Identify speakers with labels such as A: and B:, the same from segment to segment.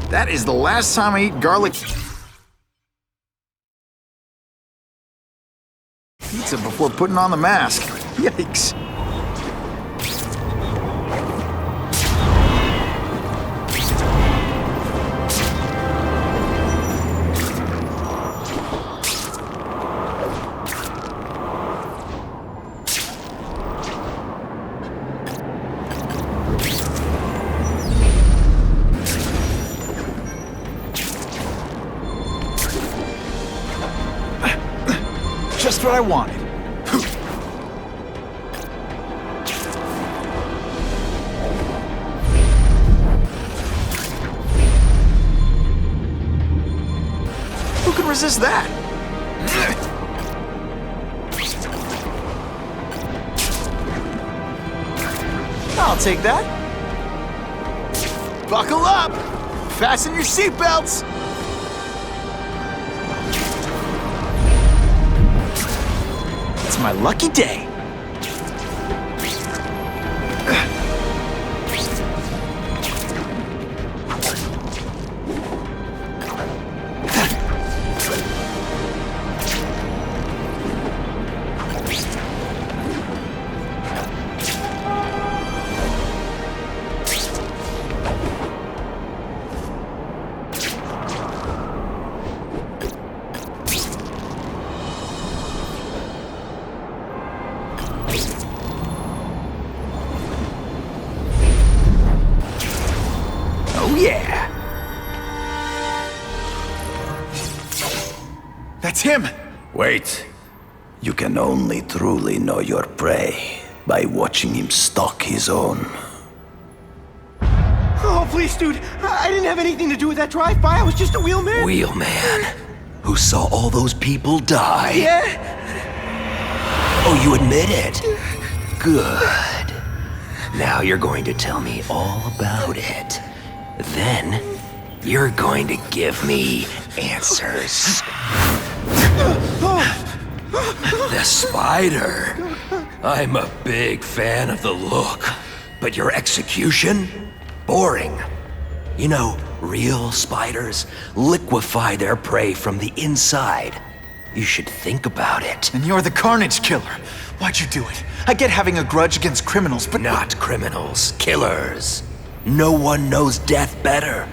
A: That is the last time I eat garlic pizza before putting on the mask. Yikes. Just what I wanted. Who can resist that? I'll take that. Buckle up! Fasten your seatbelts! It's my lucky day. Oh yeah! That's him!
B: Wait. You can only truly know your prey by watching him stalk his own.
C: Oh, please, dude. I didn't have anything to do with that drive-by. I was just a wheelman.
B: Wheelman, who saw all those people die.
C: Yeah?
B: Oh, you admit it? Good. Now you're going to tell me all about it. Then, you're going to give me answers. The spider. I'm a big fan of the look, but your execution? Boring. You know, real spiders liquefy their prey from the inside. You should think about it.
A: And you're the Carnage Killer. Why'd you do it? I get having a grudge against criminals, but
B: Not criminals, killers. No one knows death better.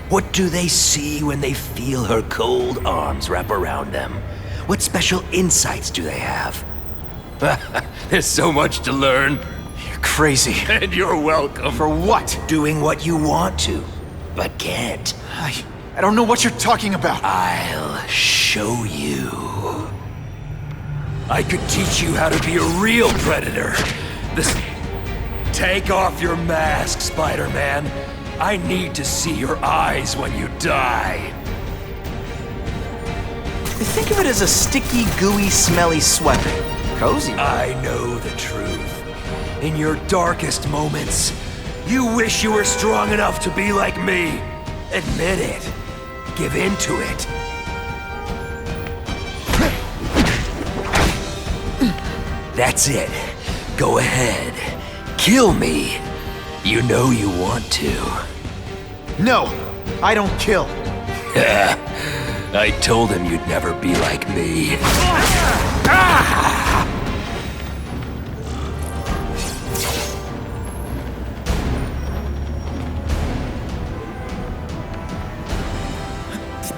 B: What do they see when they feel her cold arms wrap around them? What special insights do they have? There's so much to learn.
A: You're crazy.
B: And you're welcome.
A: For what?
B: Doing what you want to, but can't.
A: I don't know what you're talking about.
B: I'll show you. I could teach you how to be a real predator. Take off your mask, Spider-Man. I need to see your eyes when you die.
A: Think of it as a sticky, gooey, smelly sweater. Cozy.
B: I know the truth. In your darkest moments, you wish you were strong enough to be like me. Admit it. Give in to it. That's it. Go ahead. Kill me. You know you want to.
A: No, I don't kill.
B: I told him you'd never be like me.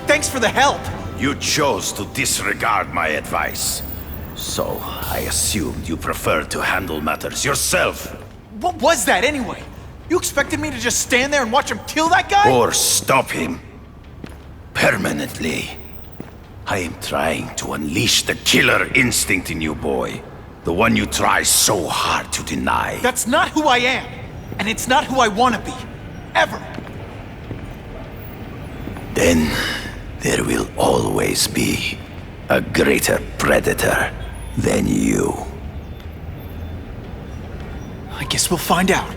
A: Thanks for the help.
D: You chose to disregard my advice. So, I assumed you preferred to handle matters yourself.
A: What was that anyway? You expected me to just stand there and watch him kill that guy?
D: Or stop him. Permanently. I am trying to unleash the killer instinct in you, boy. The one you try so hard to deny.
A: That's not who I am. And it's not who I want to be. Ever.
D: Then, there will always be a greater predator than you.
A: I guess we'll find out.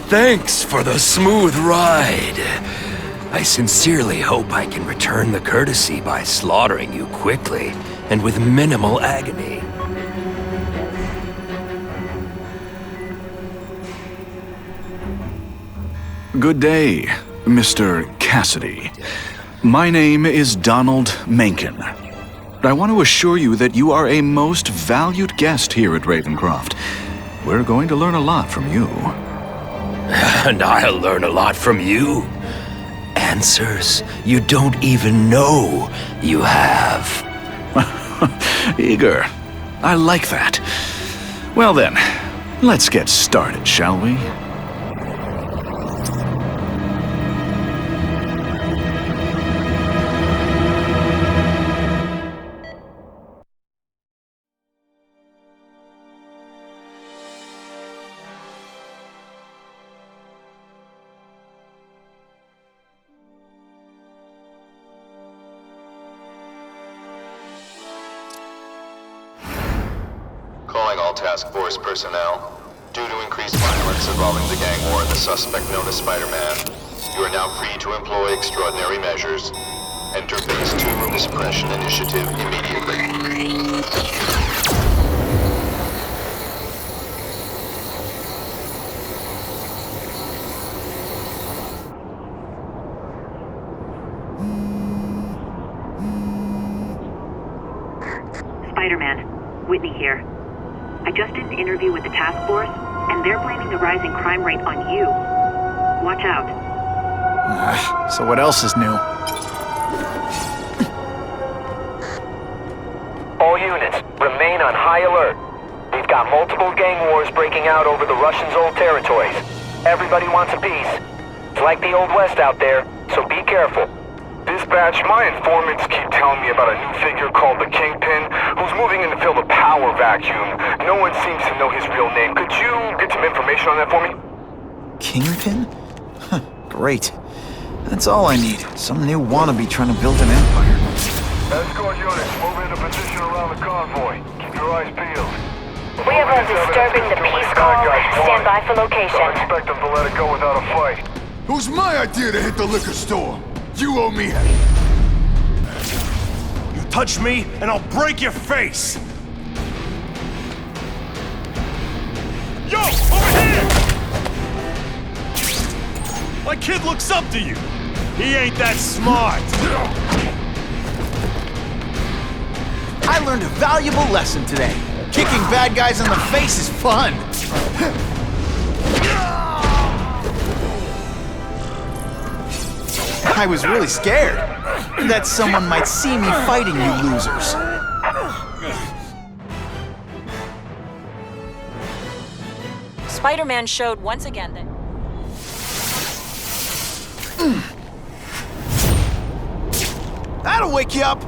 B: Thanks for the smooth ride. I sincerely hope I can return the courtesy by slaughtering you quickly and with minimal agony.
E: Good day, Mr. Cassidy. My name is Donald Mencken. I want to assure you that you are a most valued guest here at Ravencroft. We're going to learn a lot from you.
B: And I'll learn a lot from you. Answers you don't even know you have.
E: Eager. I like that. Well then, let's get started, shall we?
F: Calling all task force personnel. Due to increased violence involving the gang war and the suspect known as Spider-Man, you are now free to employ extraordinary measures. Enter Phase 2 of the Suppression Initiative immediately.
G: Spider-Man, Whitney here. I just did an interview with the task force, and they're blaming the rising crime rate on you. Watch out.
A: So what else is new?
H: All units, remain on high alert. We've got multiple gang wars breaking out over the Russians' old territories. Everybody wants a piece. It's like the Old West out there, so be careful.
I: Dispatch, my informants keep telling me about a new figure called the Kingpin, who's moving in to fill the power vacuum. No one seems to know his real name. Could you get some information on that for me?
A: Kingpin? Huh, great. That's all I need. Some new wannabe trying to build an empire.
I: Escort units, move into position around the convoy. Keep your eyes peeled.
J: We have a disturbing the peace call. Stand by for location.
I: Don't expect them to let it go without a fight.
K: It was my idea to hit the liquor store. You owe me.
L: You touch me, and I'll break your face! Yo, over here! My kid looks up to you. He ain't that smart.
A: I learned a valuable lesson today. Kicking bad guys in the face is fun. I was really scared that someone might see me fighting you losers.
J: Spider-Man showed once again that...
A: That'll wake you up.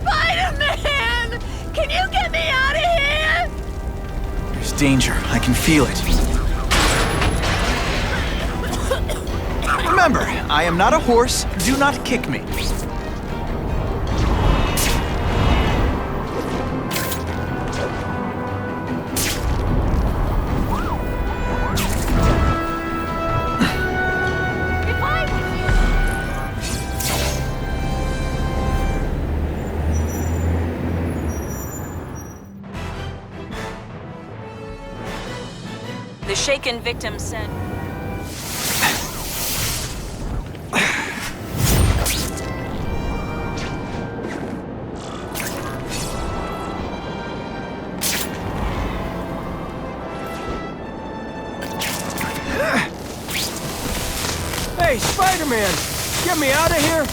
J: Spider-Man! Can you get me out of here?
A: There's danger. I can feel it. Remember, I am not a horse. Do not kick me.
J: The shaken victim said...
C: Hey, Spider-Man! Get me out of here!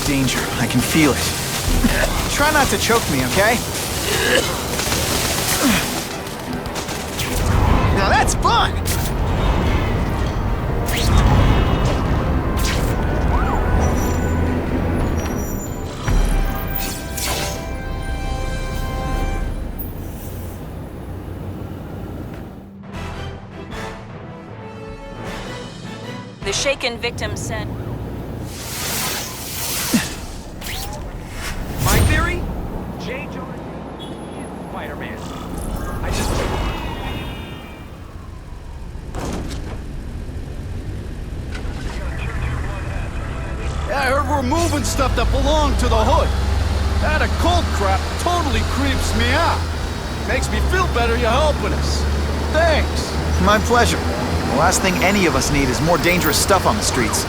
A: Danger. I can feel it. Try not to choke me, okay? Now that's fun!
J: shaken victim said.
H: My theory? J. Jonah is Spider-Man. I just...
L: Yeah, I heard we're moving stuff that belonged to the hood. That occult crap totally creeps me out. Makes me feel better you're helping us. Thanks.
A: My pleasure. The last thing any of us need is more dangerous stuff on the streets.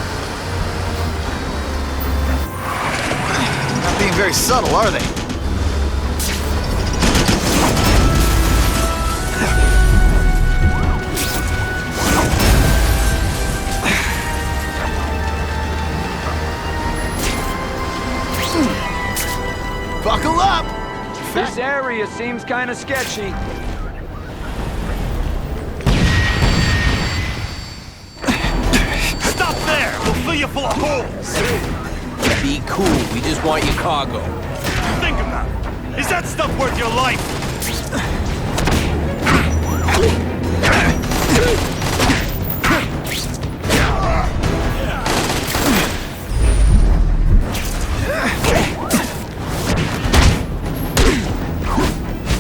A: Not being very subtle, are they? Buckle up!
H: This area seems kind of sketchy.
L: Stop there! We'll fill you full of holes!
M: Be cool, we just want your cargo.
L: Think about it. Is that stuff worth your life?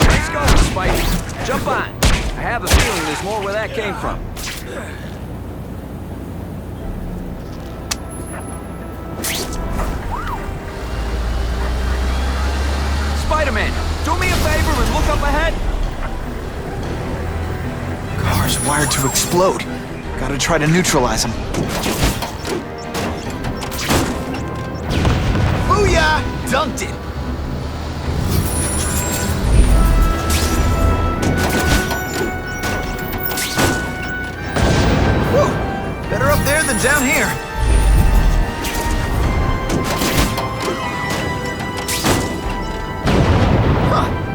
H: Let's go, Spidey. Jump on. I have a feeling there's more where that came from. Spider-Man, do me a favor and look up ahead.
A: Car's wired to explode. Gotta try to neutralize them. Booyah! Dunked it! Whew! Better up there than down here.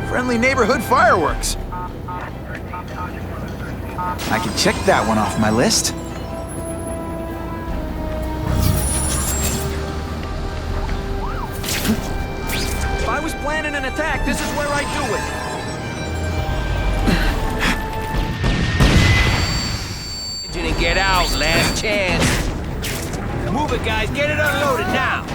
A: Friendly neighborhood fireworks. I can check that one off my list.
H: If I was planning an attack, this is where I'd do it.
M: Engine and get out, last chance. Move it, guys, get it unloaded now.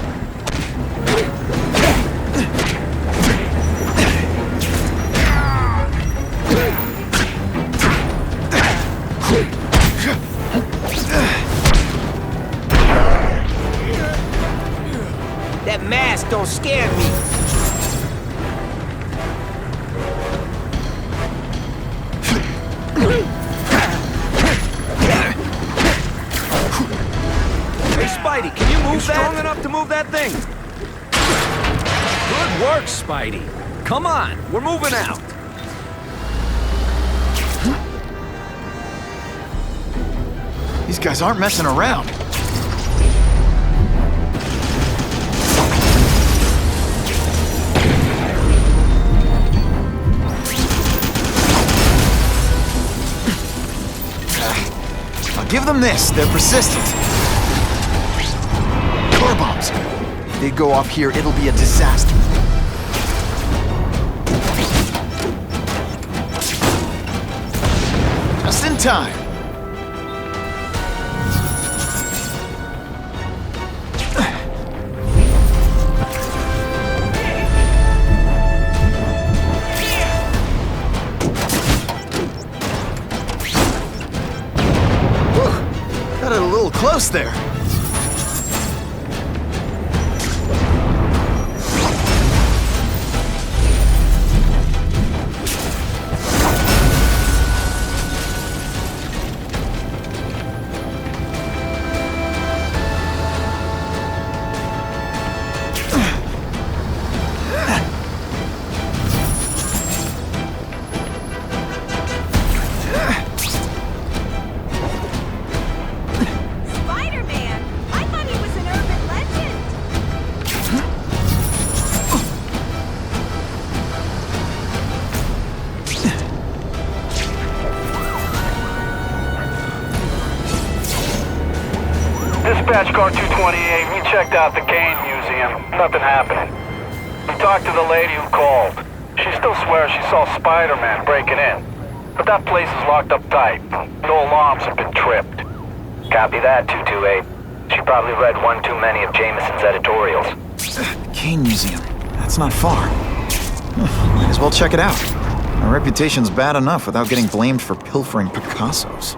M: That mask don't scare me.
H: Hey, Spidey, can you move that? Strong enough to move that thing? Good work, Spidey. Come on, we're moving out.
A: These guys aren't messing around. I'll give them this. They're persistent. Car bombs. If they go off here, it'll be a disaster. Just in time. Got it a little close there.
I: Dispatch car 228, we checked out the Kane Museum. Nothing happening. We talked to the lady who called. She still swears she saw Spider-Man breaking in. But that place is locked up tight. No alarms have been tripped.
H: Copy that, 228. She probably read one too many of Jameson's editorials.
A: The Kane Museum. That's not far. Might as well check it out. My reputation's bad enough without getting blamed for pilfering Picassos.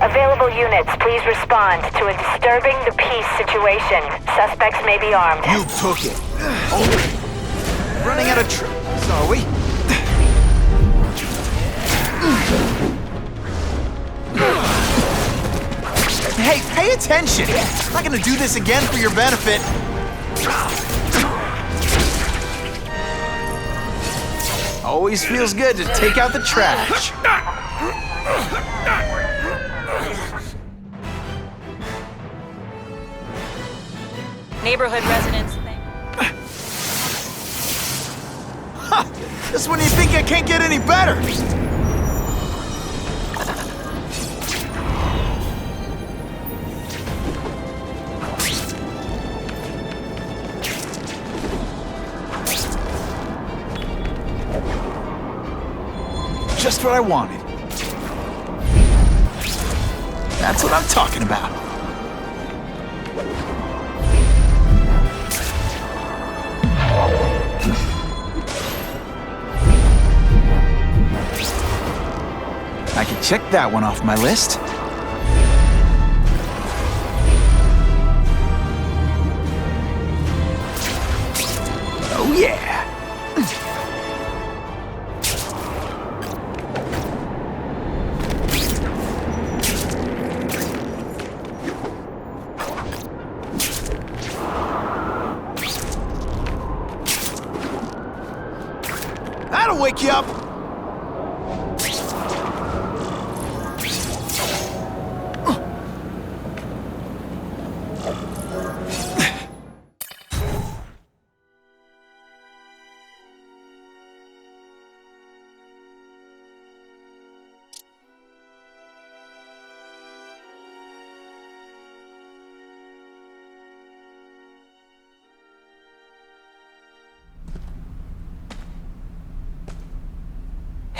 J: Available units, please respond to a disturbing the peace situation. Suspects may be armed.
A: You took it. Oh. Running out of troops, are we? Hey, pay attention! I'm not gonna do this again for your benefit. Always feels good to take out the trash.
N: Neighborhood residents think.
A: Ha! Just when you think I can't get any better! Just what I wanted. That's what I'm talking about. I can check that one off my list. Oh yeah! That'll wake you up!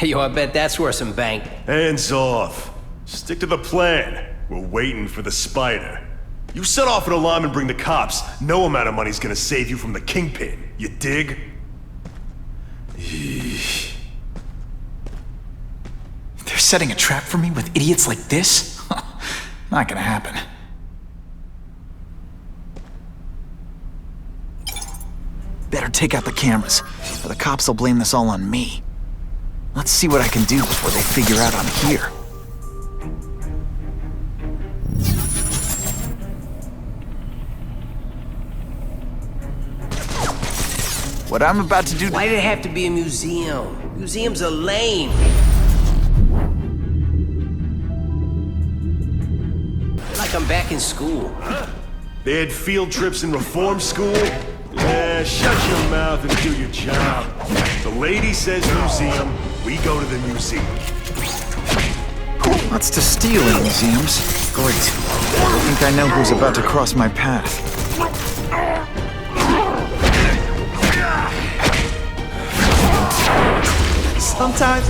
M: Yo, I bet that's worth some bank.
O: Hands off. Stick to the plan. We're waiting for the spider. You set off an alarm and bring the cops. No amount of money's gonna save you from the Kingpin. You dig?
A: Eesh. They're setting a trap for me with idiots like this? Not gonna happen. Better take out the cameras, or the cops will blame this all on me. Let's see what I can do before they figure out I'm here. What I'm about to do—
M: Why did it have to be a museum? Museums are lame. Like I'm back in school.
O: They had field trips in reform school? Yeah, shut your mouth and do your job. The lady says museum, we go to the museum.
A: Lots to steal in museums. Great. I think I know who's about to cross my path. Sometimes,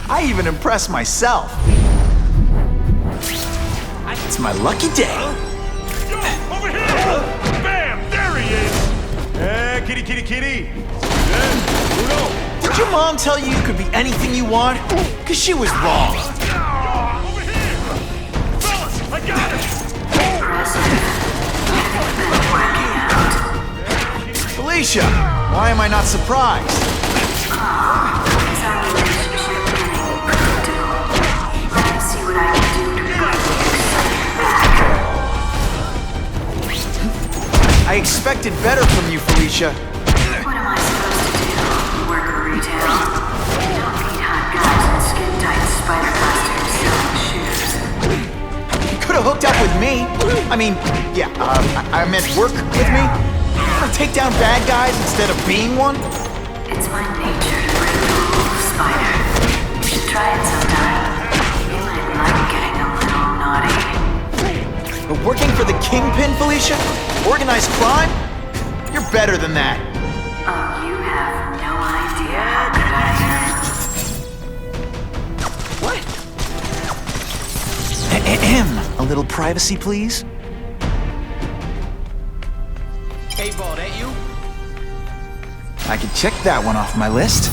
A: I even impress myself. It's my lucky day.
O: Over here! Bam! There he is! Kitty, kitty, kitty! Uno!
A: Did your mom tell you you could be anything you want? Because she was wrong.
O: Over here! Fellas, I got it!
A: Felicia, why am I not surprised? I expected better from you, Felicia.
P: What am I supposed to do? Work a retail? You don't need hot guys and skin-tight spider busters selling shoes.
A: You could have hooked up with me. I mean, yeah, I meant work with me. Want to take down bad guys instead of being one?
P: It's my nature to break the rules, Spider. You should try it sometime. You might like getting a little naughty.
A: But working for the Kingpin, Felicia? Organized crime? better than that.
P: Oh, you have no idea how good I am.
A: What? A little privacy, please?
M: Hey, Ball, that you?
A: I can check that one off my list.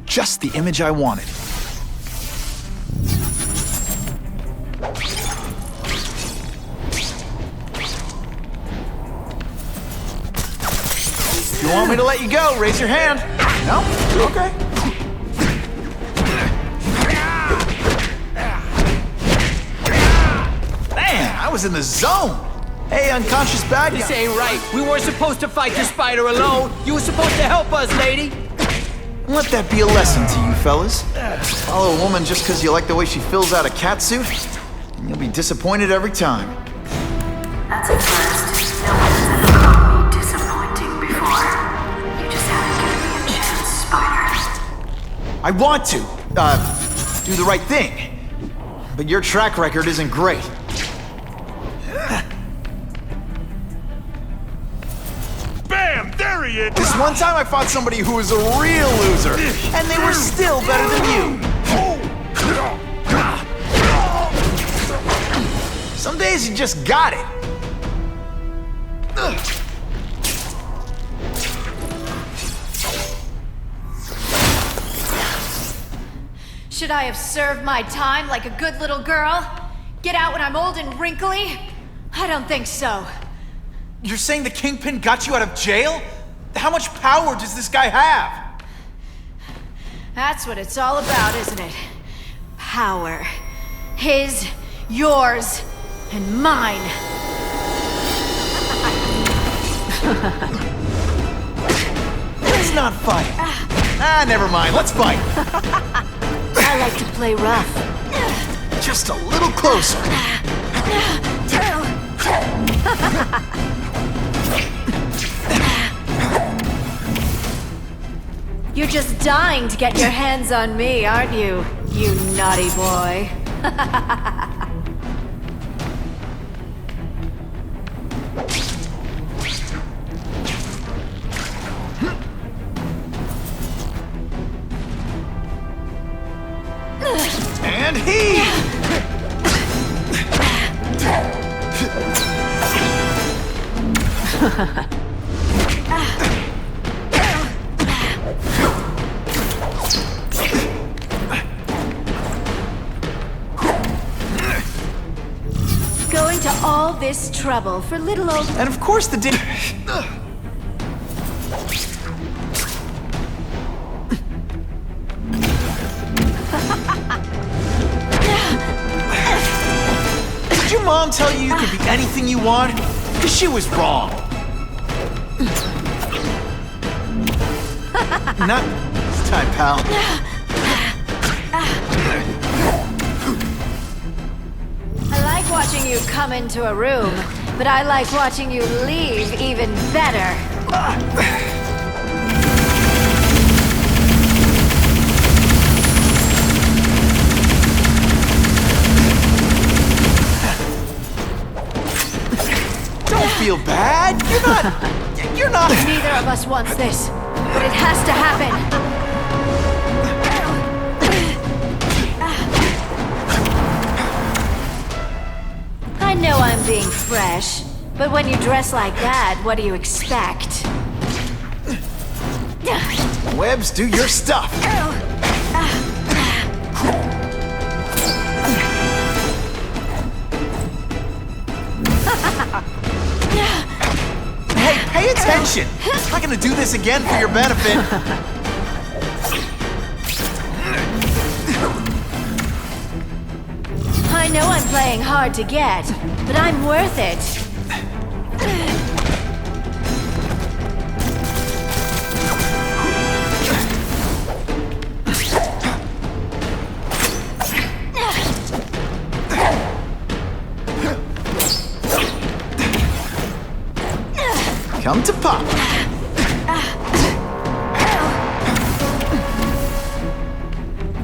A: Just the image I wanted. If you want me to let you go, raise your hand. No? Okay. Man, I was in the zone. Hey, unconscious bad guy.
M: This ain't right. We weren't supposed to fight the spider alone. You were supposed to help us, lady.
A: Let that be a lesson to you fellas. Follow a woman just because you like the way she fills out a catsuit, and you'll be disappointed every time.
P: That's a first. No one's ever called me disappointing before. You just haven't given me a chance, Spider.
A: I want to, do the right thing. But your track record isn't great.
O: Bam! There he is!
A: This one time I fought somebody who was a real loser, and they were still better than you. Some days you just got it.
Q: Should I have served my time like a good little girl? Get out when I'm old and wrinkly? I don't think so.
A: You're saying the Kingpin got you out of jail? How much power does this guy have?
Q: That's what it's all about, isn't it? Power. His, yours, and mine.
A: Let's not fight. Never mind. Let's fight.
Q: I like to play rough.
A: Just a little closer.
Q: You're just dying to get your hands on me, aren't you? You naughty boy.
A: And he!
Q: Going to all this trouble for little old...
A: And of course the Did your mom tell you you could be anything you want? Because she was wrong. Not this time, pal.
Q: I like watching you come into a room, but I like watching you leave even better.
A: Don't feel bad. You're not...
Q: Neither of us wants this, but it has to happen. I know I'm being fresh, But when you dress like that, what do you expect?
A: Webs, do your stuff! Hey, pay attention! I'm not gonna do this again for your benefit.
Q: I know I'm playing hard to get, but I'm worth it.
A: Come to Pop.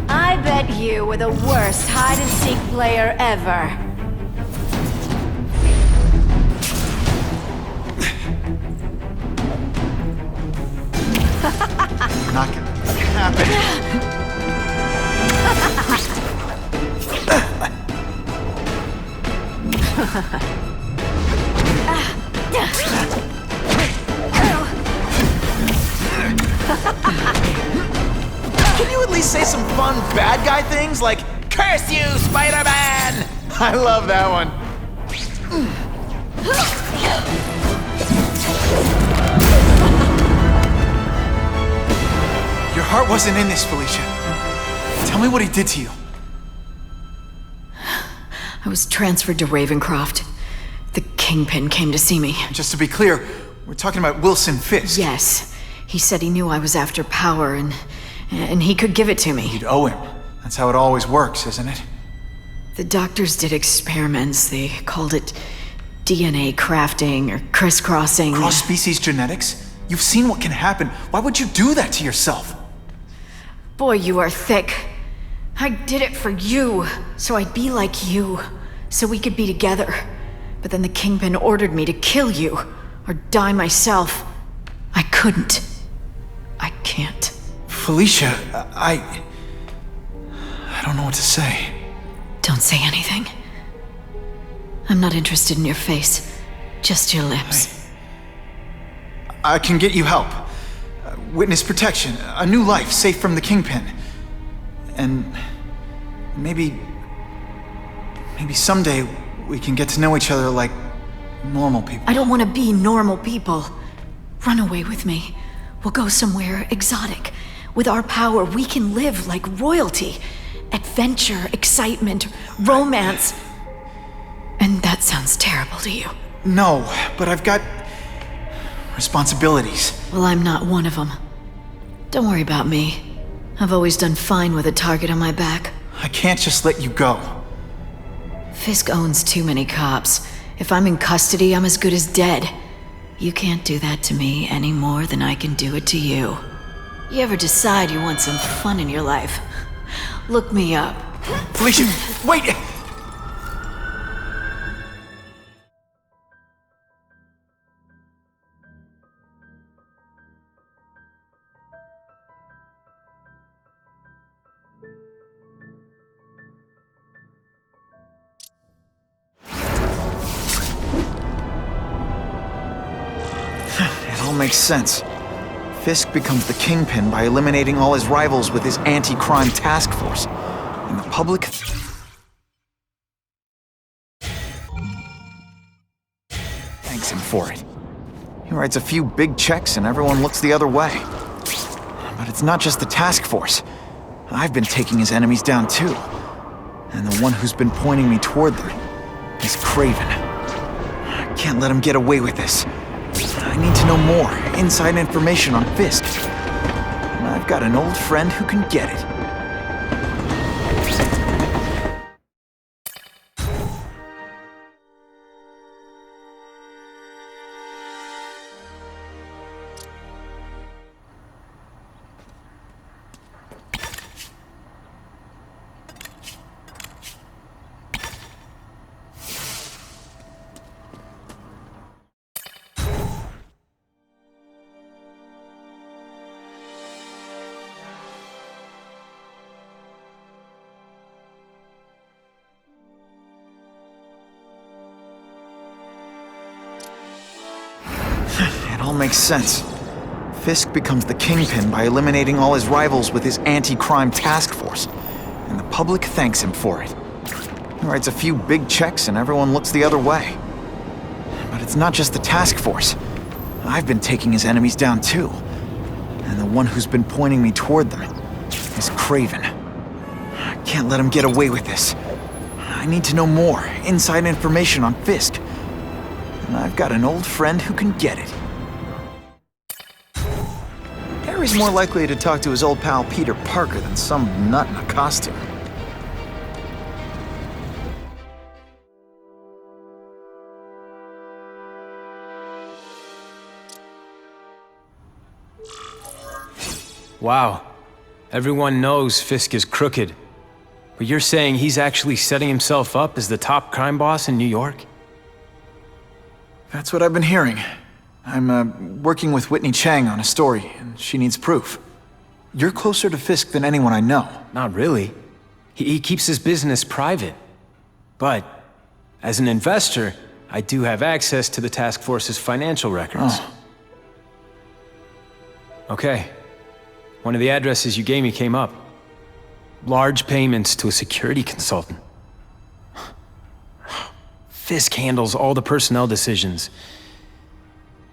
Q: I bet you were the worst hide-and-seek player ever.
A: Not gonna happen. Can you at least say some fun bad guy things like, "Curse you, Spider-Man"? I love that one. Your heart wasn't in this, Felicia. Tell me what he did to you.
R: I was transferred to Ravencroft. The Kingpin came to see me.
A: Just to be clear, we're talking about Wilson Fisk.
R: Yes. He said he knew I was after power and he could give it to me.
A: You'd owe him. That's how it always works, isn't it?
R: The doctors did experiments. They called it DNA crafting or crisscrossing.
A: Cross-species genetics? You've seen what can happen. Why would you do that to yourself?
R: Boy, you are thick. I did it for you, so I'd be like you, so we could be together. But then the Kingpin ordered me to kill you, or die myself. I couldn't. I can't.
A: Felicia, I don't know what to say.
R: Don't say anything. I'm not interested in your face, just your lips.
A: I can get you help. Witness protection, a new life safe from the Kingpin. And maybe someday we can get to know each other like normal people.
R: I don't want to be normal people. Run away with me. We'll go somewhere exotic. With our power, we can live like royalty. Adventure, excitement, romance. And that sounds terrible to you.
A: No, but I've got responsibilities.
R: Well, I'm not one of them. Don't worry about me. I've always done fine with a target on my back.
A: I can't just let you go.
R: Fisk owns too many cops. If I'm in custody, I'm as good as dead. You can't do that to me any more than I can do it to you. You ever decide you want some fun in your life? Look me up.
A: Felicia, wait! It all makes sense. Fisk becomes the Kingpin by eliminating all his rivals with his anti-crime task force. And the public... thanks him for it. He writes a few big checks and everyone looks the other way. But it's not just the task force. I've been taking his enemies down too. And the one who's been pointing me toward them is Kraven. I can't let him get away with this. I need to know more, inside information on Fisk. And I've got an old friend who can get it. all makes sense. Fisk becomes the Kingpin by eliminating all his rivals with his anti-crime task force, and the public thanks him for it. He writes a few big checks and everyone looks the other way. But it's not just the task force. I've been taking his enemies down too. And the one who's been pointing me toward them is Kraven. I can't let him get away with this. I need to know more, inside information on Fisk. And I've got an old friend who can get it. Harry's more likely to talk to his old pal Peter Parker than some nut in a costume.
S: Wow. Everyone knows Fisk is crooked. But you're saying he's actually setting himself up as the top crime boss in New York?
A: That's what I've been hearing. I'm working with Whitney Chang on a story, and she needs proof. You're closer to Fisk than anyone I know.
S: Not really. He keeps his business private. But, as an investor, I do have access to the task force's financial records.
A: Oh.
S: Okay. One of the addresses you gave me came up. Large payments to a security consultant. Fisk handles all the personnel decisions.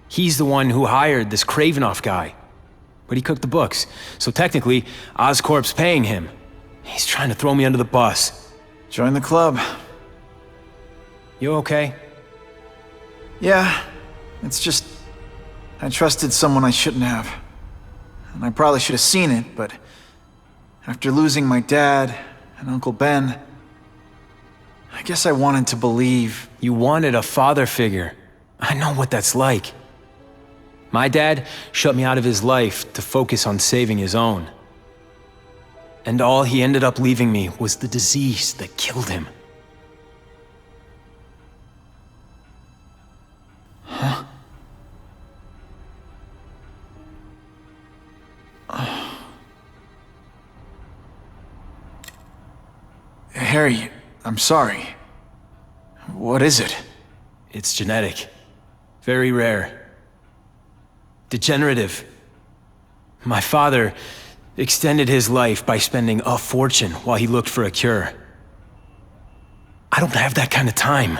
S: He's the one who hired this Kravinoff guy. But he cooked the books, so technically, Oscorp's paying him. He's trying to throw me under the bus.
A: Join the club.
S: You okay?
A: Yeah, it's just... I trusted someone I shouldn't have. And I probably should have seen it, but... after losing my dad and Uncle Ben... I guess I wanted to believe...
S: You wanted a father figure. I know what that's like. My dad shut me out of his life to focus on saving his own. And all he ended up leaving me was the disease that killed him.
A: Huh? Harry, I'm sorry. What is it?
S: It's genetic. Very rare. Degenerative. My father extended his life by spending a fortune while he looked for a cure. I don't have that kind of time.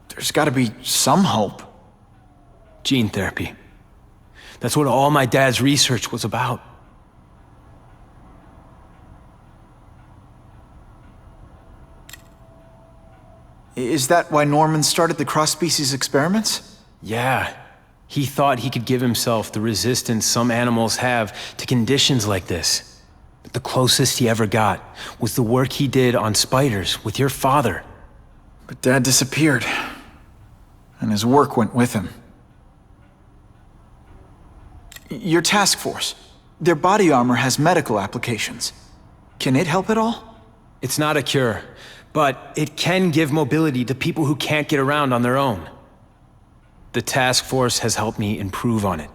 A: There's gotta be some hope.
S: Gene therapy. That's what all my dad's research was about.
A: Is that why Norman started the cross-species experiments?
S: Yeah. He thought he could give himself the resistance some animals have to conditions like this. But the closest he ever got was the work he did on spiders with your father.
A: But Dad disappeared. And his work went with him. Your task force. Their body armor has medical applications. Can it help at all?
S: It's not a cure, but it can give mobility to people who can't get around on their own. The task force has helped me improve on it,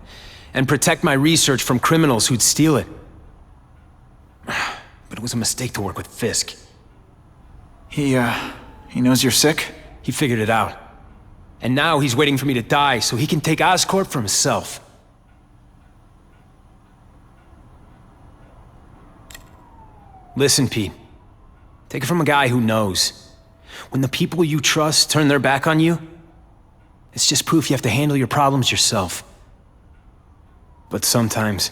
S: and protect my research from criminals who'd steal it. But it was a mistake to work with Fisk.
A: He knows you're sick?
S: He figured it out. And now he's waiting for me to die so he can take Oscorp for himself. Listen, Pete. Take it from a guy who knows. When the people you trust turn their back on you, it's just proof you have to handle your problems yourself. But sometimes,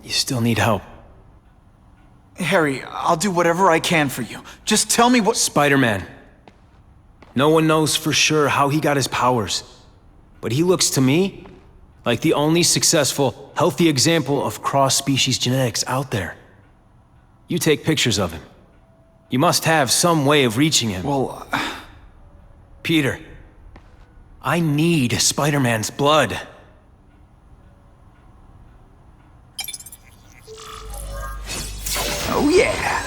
S: you still need help.
A: Harry, I'll do whatever I can for you. Just tell me what—
S: Spider-Man. No one knows for sure how he got his powers. But he looks to me like the only successful, healthy example of cross-species genetics out there. You take pictures of him. You must have some way of reaching him.
A: Well,
S: Peter, I need Spider-Man's blood.
A: Oh yeah!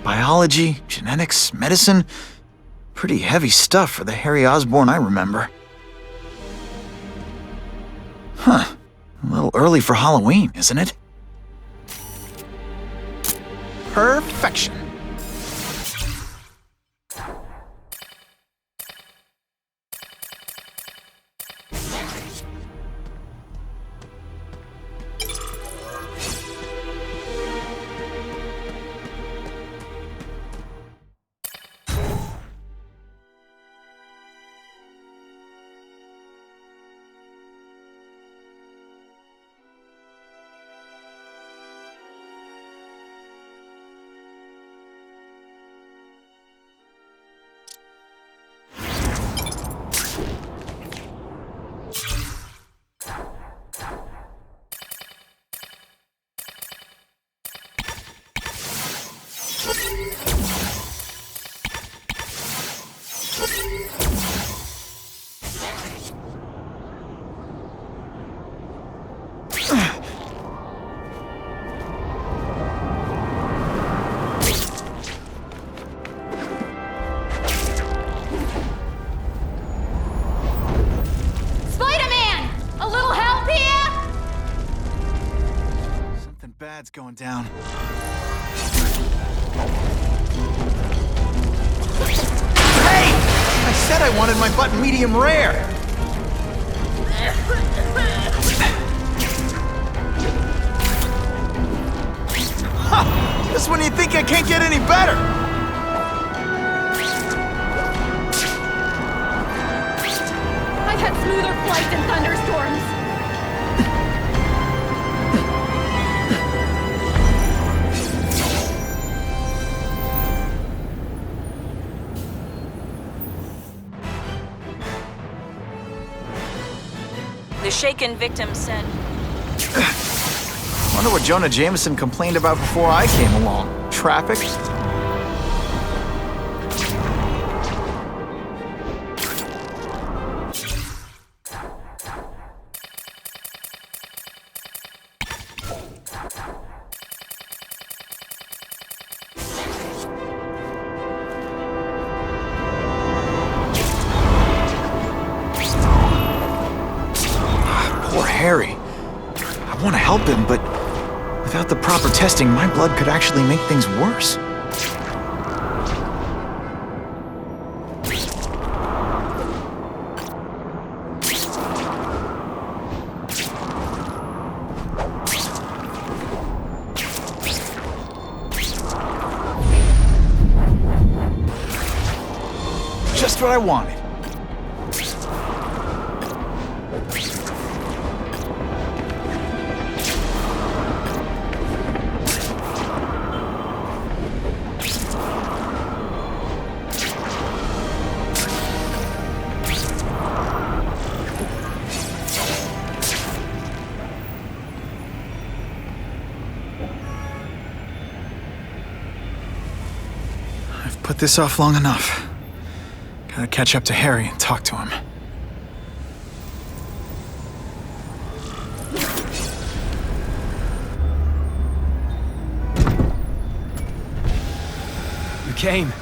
A: Biology, genetics, medicine. Pretty heavy stuff for the Harry Osborn I remember. Huh. A little early for Halloween, isn't it? Perfection. Bad's going down. Hey! I said I wanted my button medium rare! Huh! Just when you think I can't get any better!
Q: I've had smoother flights in thunderstorms!
N: The shaken victim said...
A: Wonder what Jonah Jameson complained about before I came along. Traffic? Harry. I want to help him, but without the proper testing, my blood could actually make things worse. Just what I wanted. Put this off long enough. Gotta catch up to Harry and talk to him.
S: You came.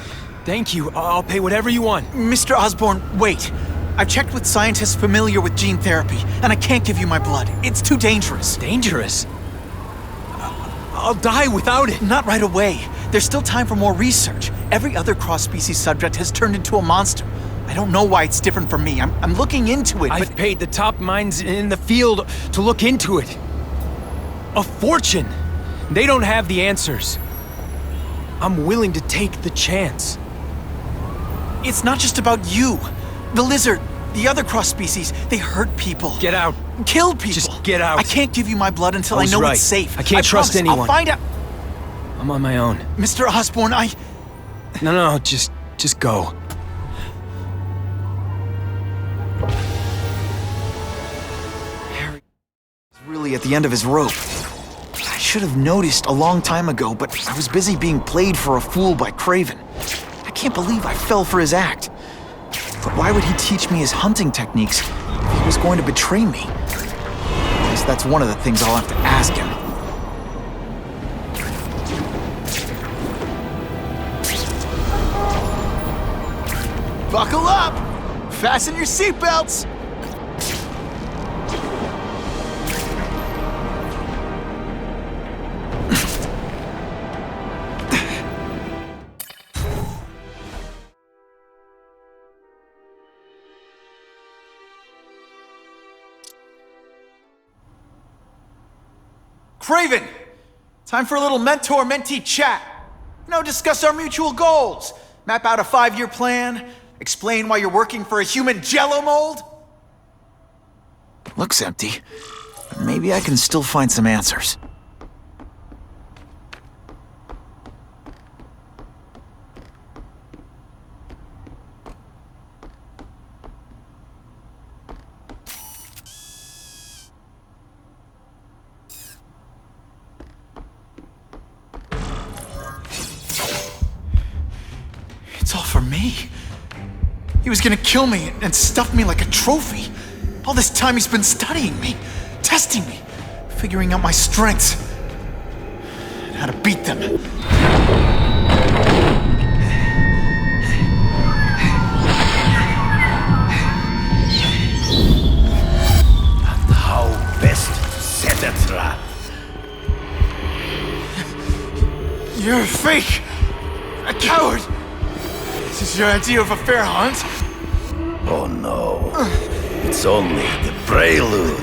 S: Thank you. I'll pay whatever you want.
A: Mr. Osborn, wait. I've checked with scientists familiar with gene therapy, and I can't give you my blood. It's too dangerous.
S: Dangerous? I'll die without it.
A: Not right away. There's still time for more research. Every other cross-species subject has turned into a monster. I don't know why it's different from me. I'm looking into it, but...
S: I've paid the top minds in the field to look into it. A fortune! They don't have the answers. I'm willing to take the chance.
A: It's not just about you. The lizard, the other cross-species, they hurt people.
S: Get out.
A: Kill people.
S: Just get out.
A: I can't give you my blood until I know it's safe.
S: I can't trust anyone.
A: I'll find out.
S: I'm on my own.
A: Mr. Osborn,
S: No, just go.
A: Harry is really at the end of his rope. I should have noticed a long time ago, but I was busy being played for a fool by Kraven. I can't believe I fell for his act. But why would he teach me his hunting techniques if he was going to betray me? I guess that's one of the things I'll have to ask him. Buckle up! Fasten your seatbelts! Kraven! Time for a little mentor-mentee chat. Discuss our mutual goals. Map out a 5-year plan. Explain why you're working for a human Jello mold. Looks empty, but maybe I can still find some answers. It's all for me. He was gonna kill me and stuff me like a trophy. All this time he's been studying me, testing me, figuring out my strengths, and how to beat them.
D: And how best to set a trap?
A: You're a fake! A coward! This is your idea of a fair hunt?
D: Oh no. It's only the prelude.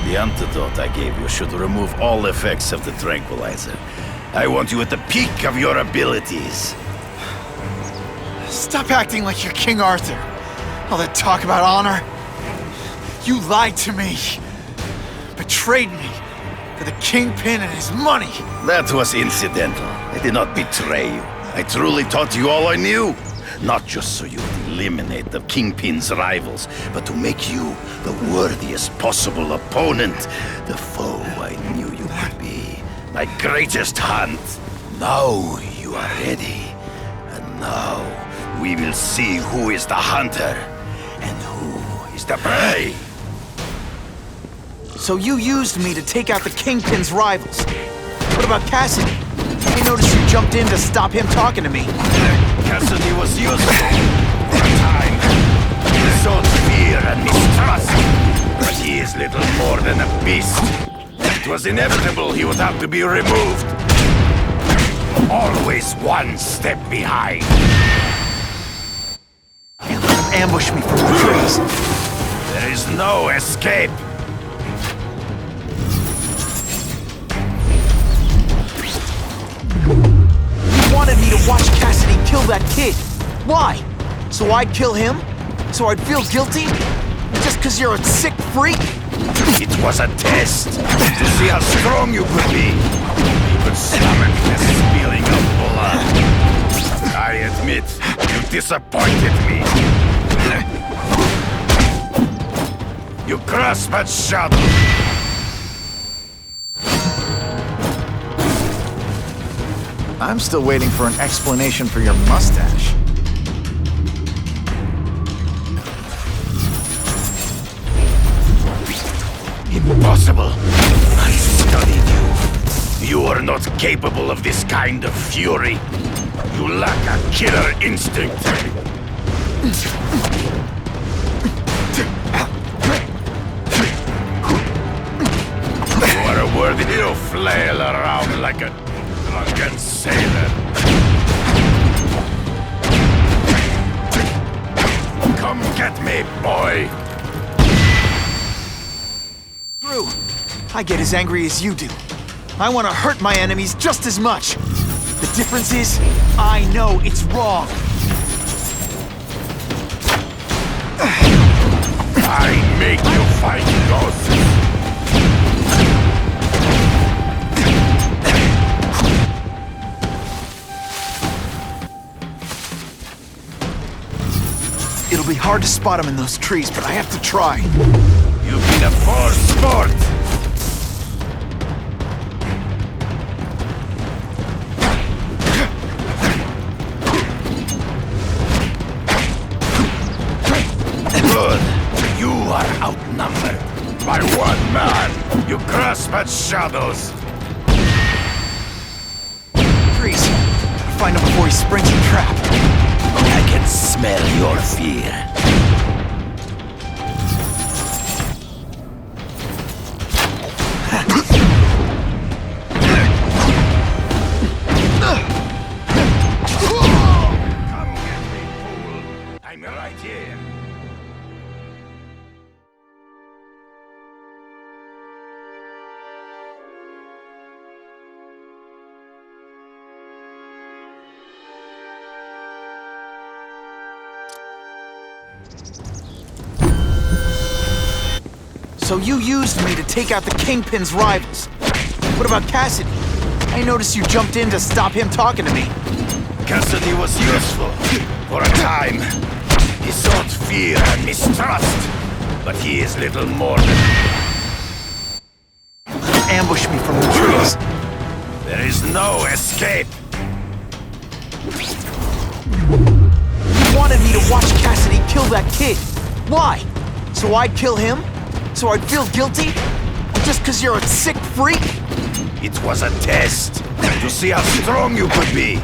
D: The antidote I gave you should remove all effects of the tranquilizer. I want you at the peak of your abilities.
A: Stop acting like you're King Arthur. All that talk about honor. You lied to me. Betrayed me for the Kingpin and his money.
D: That was incidental. I did not betray you. I truly taught you all I knew. Not just so you would eliminate the Kingpin's rivals, but to make you the worthiest possible opponent. The foe I knew you could be. My greatest hunt. Now you are ready. And now we will see who is the hunter and who is the prey.
A: So you used me to take out the Kingpin's rivals. What about Cassidy? I noticed you jumped in to stop him talking to me.
D: Cassidy was useful for a time. He sowed fear and mistrust. But he is little more than a beast. It was inevitable he would have to be removed. Always one step behind.
A: Can't let him ambush me from the trees.
D: There is no escape.
A: You wanted me to watch Cassidy kill that kid. Why? So I'd kill him? So I'd feel guilty? Just because you're a sick freak?
D: It was a test to see how strong you could be. You could stomach the spilling of blood. I admit, you disappointed me. You grasped at shadow.
A: I'm still waiting for an explanation for your mustache.
D: Impossible. I studied you. You are not capable of this kind of fury. You lack a killer instinct. You are a worthy to flail around like a drunken sailor. Come get me, boy.
A: True. I get as angry as you do. I want to hurt my enemies just as much. The difference is, I know it's wrong.
D: I make you fight ghosts.
A: It'll be hard to spot him in those trees, but I have to try.
D: You've been a poor sport. at shadows.
A: Freeze. Gotta find him before he springs a trap.
D: I can smell your fear. Come get me, fool. I'm right here.
A: So you used me to take out the Kingpin's rivals. What about Cassidy? I noticed you jumped in to stop him talking to me.
D: Cassidy was useful for a time. He sought fear and mistrust, but he is little more than...
A: Ambush me from the trees.
D: There is no escape.
A: You wanted me to watch Cassidy kill that kid. Why? So I'd kill him? So I'd feel guilty? Just because you're a sick freak?
D: It was a test to see how strong you could be.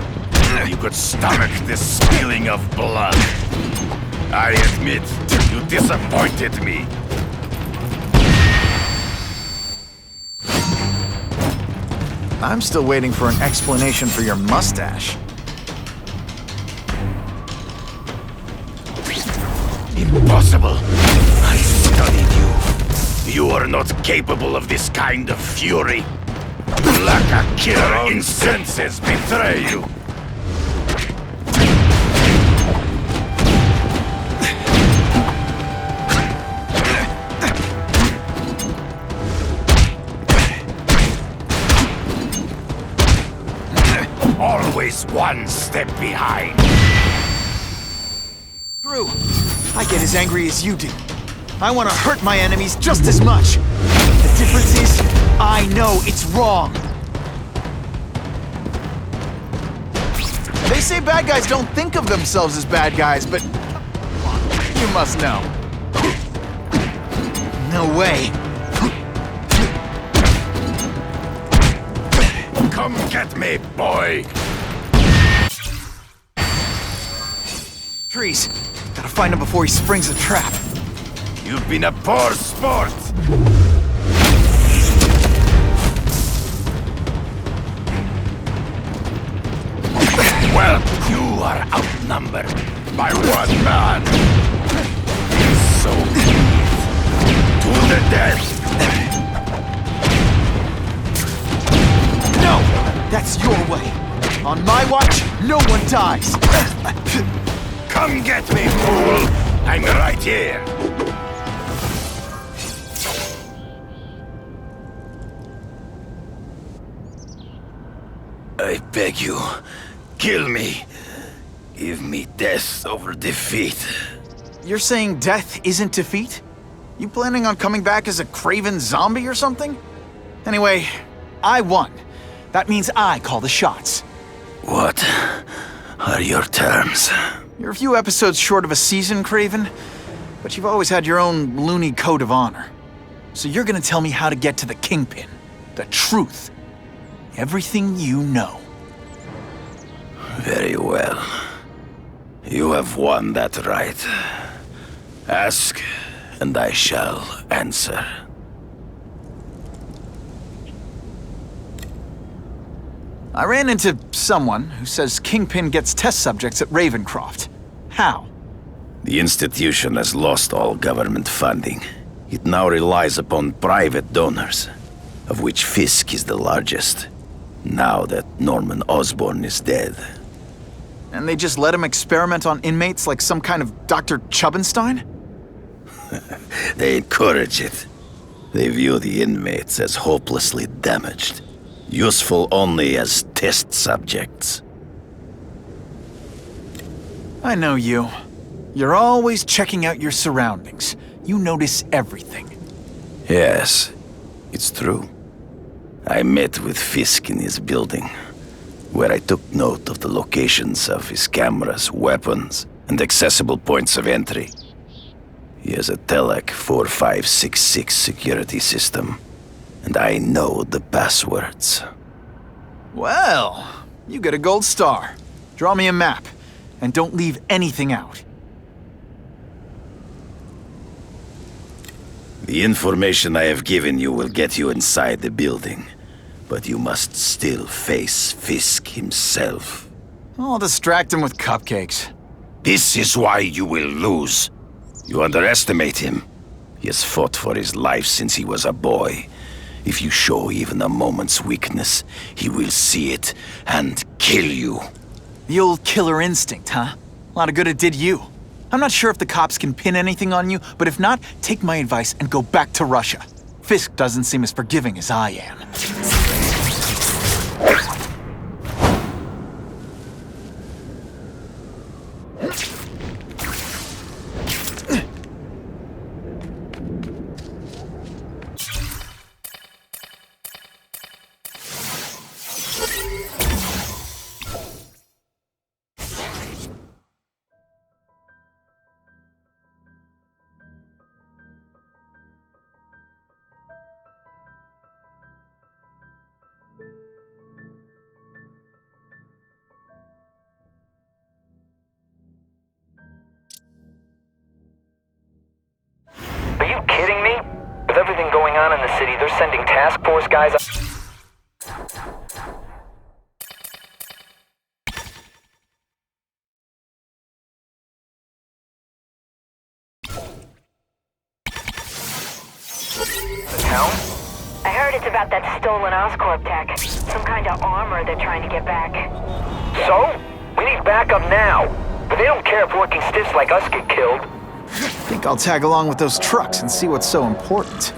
D: You could stomach the spilling of blood. I admit, you disappointed me.
A: I'm still waiting for an explanation for your mustache.
D: Impossible. I studied you. You are not capable of this kind of fury. Like a killer incenses betray you. Always one step behind.
A: True. I get as angry as you do. I want to hurt my enemies just as much. The difference is, I know it's wrong. They say bad guys don't think of themselves as bad guys, but you must know. No way.
D: Come get me, boy.
A: Trees. Gotta find him before he springs a trap.
D: You've been a poor sport. Well, you are outnumbered by one man. So be it. To the death.
A: No! That's your way. On my watch, no one dies.
D: Come get me, fool. I'm right here. I beg you, kill me. Give me death over defeat.
A: You're saying death isn't defeat? You planning on coming back as a craven zombie or something? Anyway, I won. That means I call the shots.
D: What are your terms?
A: You're a few episodes short of a season, Craven, but you've always had your own loony code of honor. So you're gonna tell me how to get to the Kingpin. The truth. Everything you know.
D: Very well. You have won that right. Ask, and I shall answer.
A: I ran into someone who says Kingpin gets test subjects at Ravencroft. How?
D: The institution has lost all government funding. It now relies upon private donors, of which Fisk is the largest, now that Norman Osborn is dead.
A: And they just let him experiment on inmates like some kind of Dr. Chubbenstein?
D: They encourage it. They view the inmates as hopelessly damaged, useful only as test subjects.
A: I know you. You're always checking out your surroundings. You notice everything.
D: Yes, it's true. I met with Fisk in his building, where I took note of the locations of his cameras, weapons, and accessible points of entry. He has a Telek 4566 security system, and I know the passwords.
A: Well, you get a gold star. Draw me a map, and don't leave anything out.
D: The information I have given you will get you inside the building, but you must still face Fisk himself.
A: I'll distract him with cupcakes.
D: This is why you will lose. You underestimate him. He has fought for his life since he was a boy. If you show even a moment's weakness, he will see it and kill you.
A: The old killer instinct, huh? A lot of good it did you. I'm not sure if the cops can pin anything on you, but if not, take my advice and go back to Russia. Fisk doesn't seem as forgiving as I am.
H: Are you kidding me? With everything going on in the city, they're sending task force guys up. The town?
J: I heard it's about that stolen Oscorp tech. Some kind of armor they're trying to get back.
H: So? We need backup now. But they don't care if working stiffs like us get killed.
A: Think I'll tag along with those trucks and see what's so important.